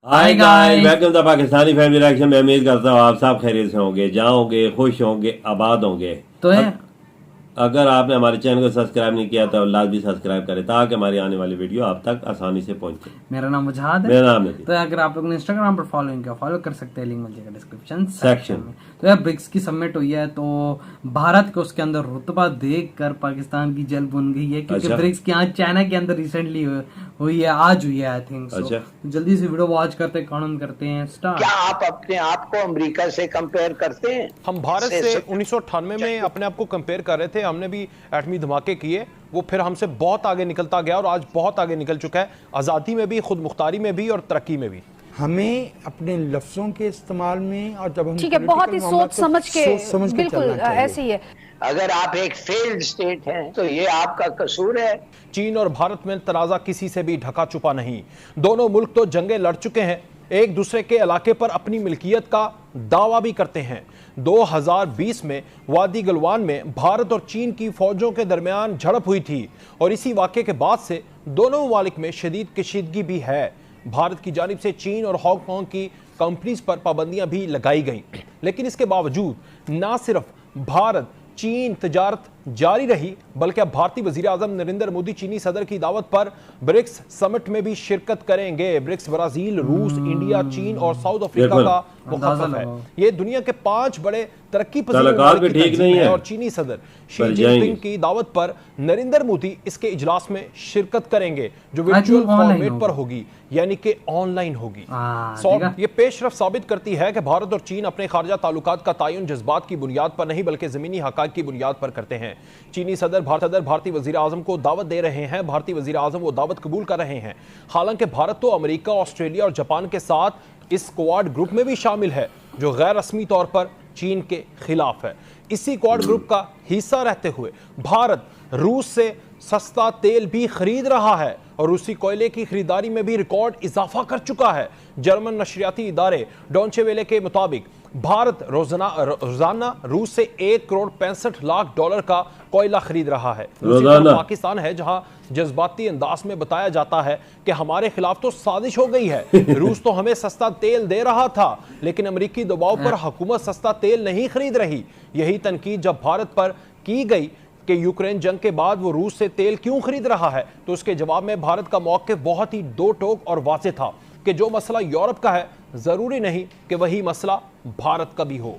Hi guys, welcome to Pakistani family reaction. मैं उम्मीद करता हूँ आप सब खैरियत से होंगे, जहाँ होंगे, खुश होंगे, आबाद होंगे। तो है अगर आपने हमारे चैनल को सब्सक्राइब नहीं किया तो लाजमी सब्सक्राइब करें ताकि हमारी आने वाली वीडियो आप तक आसानी से पहुंचे। मेरा नाम मुजहाद है। मेरा नाम है। तो अगर आप लोग ने इंस्टाग्राम पर फॉलो किया, फॉलो कर सकते हैं, लिंक मिल जाएगा डिस्क्रिप्शन सेक्शन में। तो यार ब्रिक्स की समिट हुई है, तो भारत को उसके अंदर रुतबा देखकर पाकिस्तान की जल बुन गई है, क्योंकि अच्छा। ब्रिक्स की आज चाइना के अंदर रिसेंटली हुई है, आज हुई है आई थिंक। अच्छा। जल्दी से वीडियो वॉच करते हैं, काउंट करते हैं, स्टार्ट। क्या आप अपने आप को अमेरिका से कंपेयर करते हैं? हम भारत से 1998 में अपने आप को कंपेयर कर रहे थे, हमने भी एटमी धमाके किए, वो फिर हमसे बहुत आगे निकलता गया और आज बहुत आगे निकल चुका है, आज़ादी में भी, खुद मुख्तारी में भी और तरक्की में भी। हमें अपने लफ्जों के इस्तेमाल में और जब हम ठीक है, बहुत ही सोच समझ के बिल्कुल ऐसे ही है। अगर आप एक फेल्ड स्टेट हैं तो ये आपका कसूर है। चीन और भारत में तनाज़ा किसी से भी ढका छुपा नहीं। दोनों मुल्क तो जंगें लड़ चुके हैं, एक दूसरे के इलाके पर अपनी मिल्कियत का दावा भी करते हैं। 2020 में वादी गलवान में भारत और चीन की फौजों के दरमियान झड़प हुई थी और इसी वाक़े के बाद से दोनों ममालिक में शदीद कशीदगी भी है। भारत की जानिब से चीन और हांगकांग की कंपनीज पर पाबंदियां भी लगाई गईं, लेकिन इसके बावजूद ना सिर्फ भारत चीन तजारत जारी रही, बल्कि अब भारतीय वजीर आजम नरेंद्र मोदी चीनी सदर की दावत पर ब्रिक्स समिट में भी शिरकत करेंगे। ब्रिक्स ब्राजील, रूस, इंडिया, चीन और साउथ अफ्रीका का मुखाफिफ है। ये दुनिया के 5 बड़े तरक्की पजीर है और चीनी सदर शी जिनपिंग की दावत पर नरेंद्र मोदी इसके इजलास में शिरकत करेंगे, जो वर्चुअल फॉर्मेट पर होगी, यानी कि ऑनलाइन होगी। ये पेशरफ साबित करती है कि भारत और चीन अपने खारजा ताल्लुकात का तायुन जज्बात की बुनियाद पर नहीं बल्कि जमीनी हक़ाइक़ की बुनियाद पर करते हैं। चीनी सदर भारतीय वजीर आजम को दावत दे रहे हैं, भारतीय वजीर आजम वो दावत कबूल कर रहे हैं। हालांकि भारत तो अमेरिका, ऑस्ट्रेलिया और जापान के साथ इस क्वाड ग्रुप में भी शामिल है, जो गैर रस्मी तौर पर चीन के खिलाफ है। इसी क्वाड ग्रुप का हिस्सा रहते हुए भारत रूस से सस्ता तेल भी खरीद रहा है और रूसी कोयले की खरीदारी में भी रिकॉर्ड इजाफा कर चुका है। जर्मन नशरियाती इदारे डॉन्चे वेले के मुताबिक भारत रोजाना रूस से 1,65 करोड़ का कोयला खरीद रहा है। पाकिस्तान है जहां जज्बाती अंदाज में बताया जाता है कि हमारे खिलाफ तो साजिश हो गई है, रूस तो हमें सस्ता तेल दे रहा था, लेकिन अमेरिकी दबाव पर हुकूमत सस्ता तेल नहीं खरीद रही। यही तनकीद जब भारत पर की गई कि यूक्रेन जंग के बाद वो रूस से तेल क्यों खरीद रहा है, तो उसके जवाब में भारत का मौक़िफ़ बहुत ही दो टोक और वाज़ेह था कि जो मसला यूरोप का है जरूरी नहीं कि वही मसला भारत का भी हो।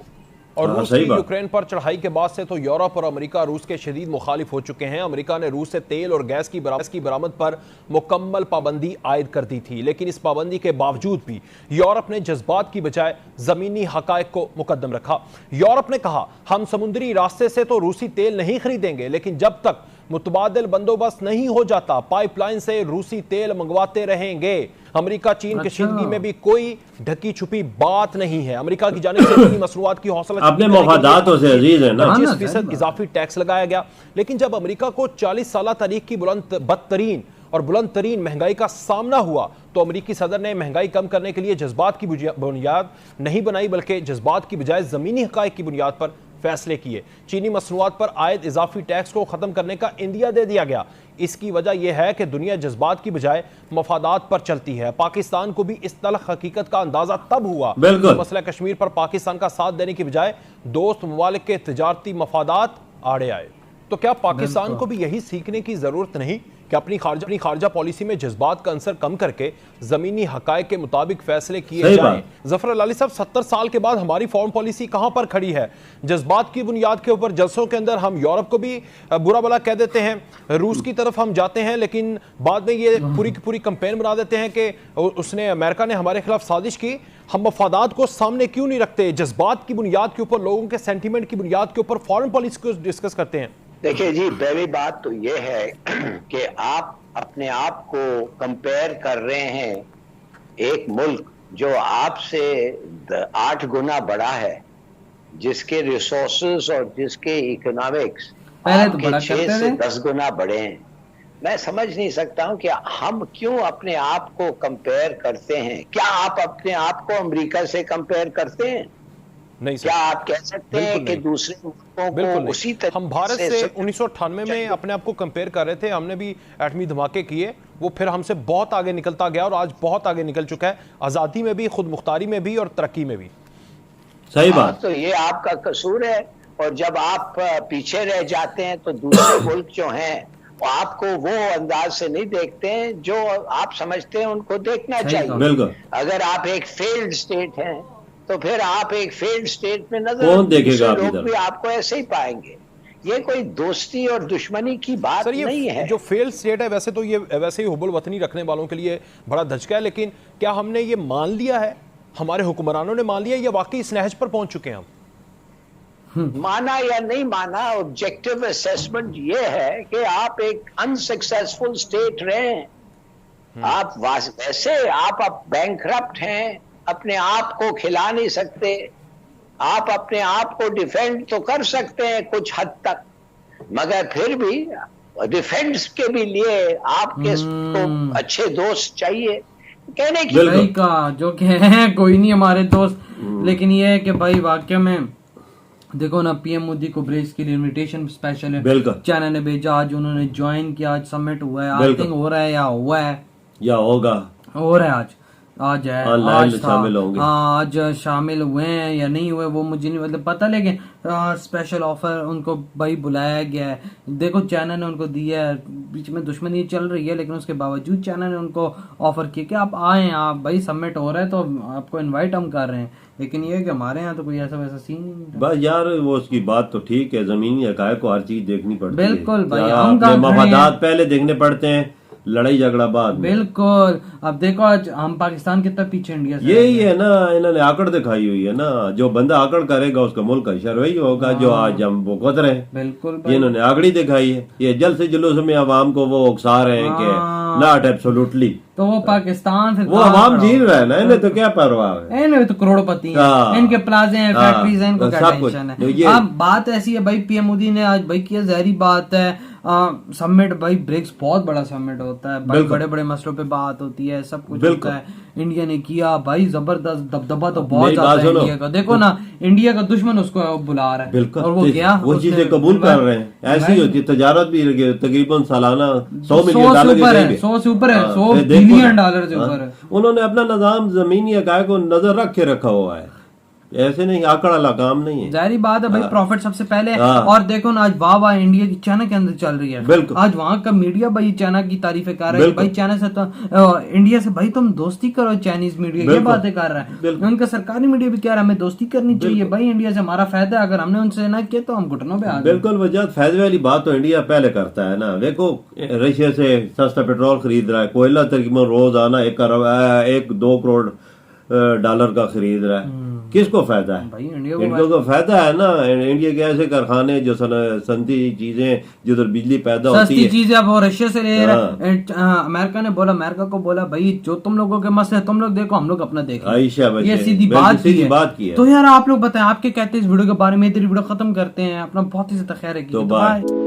और रूस की यूक्रेन पर चढ़ाई के बाद से तो यूरोप और अमेरिका रूस के शदीद मुखालिफ हो चुके हैं। अमेरिका ने रूस से तेल और गैस की बरामद पर मुकम्मल पाबंदी आयद कर दी थी, लेकिन इस पाबंदी के बावजूद भी यूरोप ने जज्बात की बजाय जमीनी हकायक को मुकद्दम रखा। यूरोप ने कहा, हम समुद्री रास्ते से तो रूसी तेल नहीं खरीदेंगे, लेकिन जब तक मुतबादिल बंदोबस्त नहीं हो जाता पाइपलाइन से रूसी तेल मंगवाते रहेंगे। अमेरिका चीन कशीदगी में भी कोई ढकी छुपी बात नहीं है। अमेरिका की जानिब से चीनी मसनूआत की हौसला अपने मफादातों से अजीज है ना, 25% इजाफी टैक्स लगाया गया। लेकिन जब अमेरिका को 40 साल तारीख की बदतरीन और बुलंद तरीन महंगाई का सामना हुआ, तो अमेरिकी सदर ने महंगाई कम करने के लिए जज्बात की बुनियाद नहीं बनाई, बल्कि जज्बात की बजाय जमीनी हकायक की बुनियाद पर फैसले किए। चीनी मसनूआत पर आयद इजाफी टैक्स को खत्म करने का इंदिया दे दिया गया। इसकी वजह यह है कि दुनिया जज्बात की बजाय मफादात पर चलती है। पाकिस्तान को भी इस तलख हकीकत का अंदाजा तब हुआ जब मसला कश्मीर पर पाकिस्तान का साथ देने की बजाय दोस्त ममालिक के तिजारती मफादात आड़े आए। तो क्या पाकिस्तान को भी यही सीखने की जरूरत नहीं कि अपनी खारजा पॉलिसी में जज्बात का अंसर कम करके जमीनी हकायक के मुताबिक फैसले किए जाएं? जफर अलाली साहब, 70 साल के बाद हमारी फॉरेन पॉलिसी कहां पर खड़ी है? जज्बात की बुनियाद के ऊपर जलसों के अंदर हम यूरोप को भी बुरा भला कह देते हैं, रूस की तरफ हम जाते हैं, लेकिन बाद में ये पूरी की पूरी कंपेन बना देते हैं कि उसने अमेरिका ने हमारे खिलाफ साजिश की। हम मफादात को सामने क्यों नहीं रखते? जज्बात की बुनियाद के ऊपर, लोगों के सेंटीमेंट की बुनियाद के ऊपर फॉरेन पॉलिसी को डिस्कस करते हैं। देखिए जी, पहली बात तो ये है कि आप अपने आप को कंपेयर कर रहे हैं एक मुल्क जो आपसे 8 गुना बड़ा है, जिसके रिसोर्सेज और जिसके इकोनॉमिक्स आपके 6 से 10 गुना बड़े हैं। मैं समझ नहीं सकता हूं कि हम क्यों अपने आप को कंपेयर करते हैं। क्या आप अपने आप को अमेरिका से कंपेयर करते हैं? नहीं सर। क्या आप कह सकते हैं कि दूसरे मुल्कों को उसी तरह? हम भारत से 1998 में अपने आप को कंपेयर कर रहे थे, हमने भी एटमी धमाके किए वो फिर हमसे बहुत आगे निकलता गया और आज बहुत आगे निकल चुका है, आज़ादी में भी, खुद मुख्तारी में भी और तरक्की में भी। सही बात। तो ये आपका कसूर है, और जब आप पीछे रह जाते हैं तो दूसरे मुल्क जो हैं वो आपको वो अंदाज से नहीं देखते हैं जो आप समझते हैं उनको देखना चाहिए। बिल्कुल। अगर आप एक फेल्ड स्टेट हैं तो फिर आप एक फेल्ड स्टेट में नजर, कौन देखेगा? लोग भी आपको ऐसे ही पाएंगे। ये कोई दोस्ती और दुश्मनी की बात सर, ये नहीं है। जो फेल्ड स्टेट है वैसे तो ये वैसे ही हुबुल वतनी रखने वालों के लिए बड़ा धचका है, लेकिन क्या हमने ये मान लिया है, हमारे हुक्मरानों ने मान लिया, या वाकई इस नहज पर पहुंच चुके हैं हम? माना या नहीं माना, ऑब्जेक्टिव असेसमेंट ये है कि आप एक अनसक्सेसफुल स्टेट रहे हैं। आप वैसे आप अब बैंकरप्ट हैं, अपने आप को खिला नहीं सकते। आप अपने आप को डिफेंड तो कर सकते हैं कुछ हद तक, मगर फिर भी डिफेंस के भी लिए आपके को अच्छे दोस्त चाहिए। कहने की भाई का जो कहे कोई नहीं हमारे दोस्त, लेकिन ये है कि भाई वाकई में देखो ना, पीएम मोदी को ब्रेक्स के लिए इनविटेशन स्पेशल है, चाइना ने भेजा, आज उन्होंने ज्वाइन किया, आज समिट हुआ है, आई थिंक हो रहा है या हुआ है या होगा, हो रहा है आज है, आज शामिल होंगे, आज शामिल हुए हैं या नहीं हुए वो मुझे नहीं मतलब पता, लेकिन स्पेशल ऑफर उनको भाई बुलाया गया है। देखो चाइना ने उनको दिया है, बीच में दुश्मनी चल रही है लेकिन उसके बावजूद चाइना ने उनको ऑफर किया कि आप आए, आप भाई समिट हो रहा है तो आपको इनवाइट हम कर रहे हैं। लेकिन ये कि हमारे यहाँ तो कोई ऐसा वैसा सीन नहीं। बस यार वो उसकी बात तो ठीक है, जमीनी हकायक को हर चीज देखनी पड़ती है। बिल्कुल भाई, हम मफादात पहले देखने पड़ते हैं, लड़ाई झगड़ा बाद। बिल्कुल। अब देखो आज हम पाकिस्तान कितना पीछे इंडिया से, यही है ना, इन्होंने आकड़ दिखाई हुई है ना, जो बंदा आकड़ करेगा उसका मुल्क का शर वही होगा जो आज हम भुगत रहे हैं। बिल्कुल, इन्होंने आकड़ी दिखाई है, ये जल्द से जुलूस में आवाम को वो उकसा रहे हैं कि नॉट एब्सोल्युटली, तो वो पाकिस्तान फिर वो आवाम झील रहा है ना, इन्हें तो क्या परवाह है, इन्हें तो करोड़पति हैं, इनके प्लाजे हैं, फैक्ट्रीज हैं, इनको क्या टेंशन है। अब बात ऐसी है भाई, पीएम मोदी ने आज भाई किया, जहरी बात है समिट, भाई ब्रिक्स बहुत बड़ा समिट होता है भाई, बड़े बड़े मसलों पे बात होती है, सब कुछ होता है। इंडिया ने किया भाई, जबरदस्त दबदबा तो बहुत ज्यादा है इंडिया का। देखो ना, इंडिया का दुश्मन उसको बुला रहा है और वो गया, वो चीजें कबूल कर रहे हैं। ऐसी होती है तजारत भी, तकरीबन सालाना 100 मिलियन डॉलर की, 100 से ऊपर है, 100 बिलियन डॉलर से ऊपर है। उन्होंने अपना निजाम जमीनी हकायक को नजर रख के रखा हुआ है, ऐसे नहीं आकड़ वाला काम नहीं है। जाहिर बात है भाई, प्रॉफिट सबसे पहले है। और देखो ना, आज वाह इंडिया की चाइना के अंदर चल रही है। आज वहाँ का मीडिया भाई चाइना की तारीफें कर रहा है, भाई चाइना से तो इंडिया से भाई तुम दोस्ती करो, चाइनीज मीडिया ये बातें कर रहा है। उनका सरकारी मीडिया भी कह रहा है हमें दोस्ती करनी चाहिए भाई, इंडिया से हमारा फायदा है, अगर हमने उनसे ना किया तो हम घुटनों पे आ गए। बिल्कुल वजह फायदे वाली बात तो इंडिया पहले करता है ना। देखो रशिया से सस्ता पेट्रोल खरीद रहा है, कोयला तकरीबन रोजाना 1-2 करोड़ डॉलर का खरीद रहा है, किसको फायदा है भाई? इंडिया को फायदा है ना। इंडिया के ऐसे कारखाने जो सनती चीजें जिधर बिजली पैदा होती है, चीजें अब वो रशिया से ले रहा है। अमेरिका को बोला भाई जो तुम लोगों के मसले तुम लोग देखो, हम लोग अपना देखो। ये सीधी बात की है। तो यार आप लोग बताएं, आपके कहते हैं इस वीडियो के बारे में। तेरी वीडियो खत्म करते हैं, अपना बहुत ही ज्यादा ख्याल रखिए।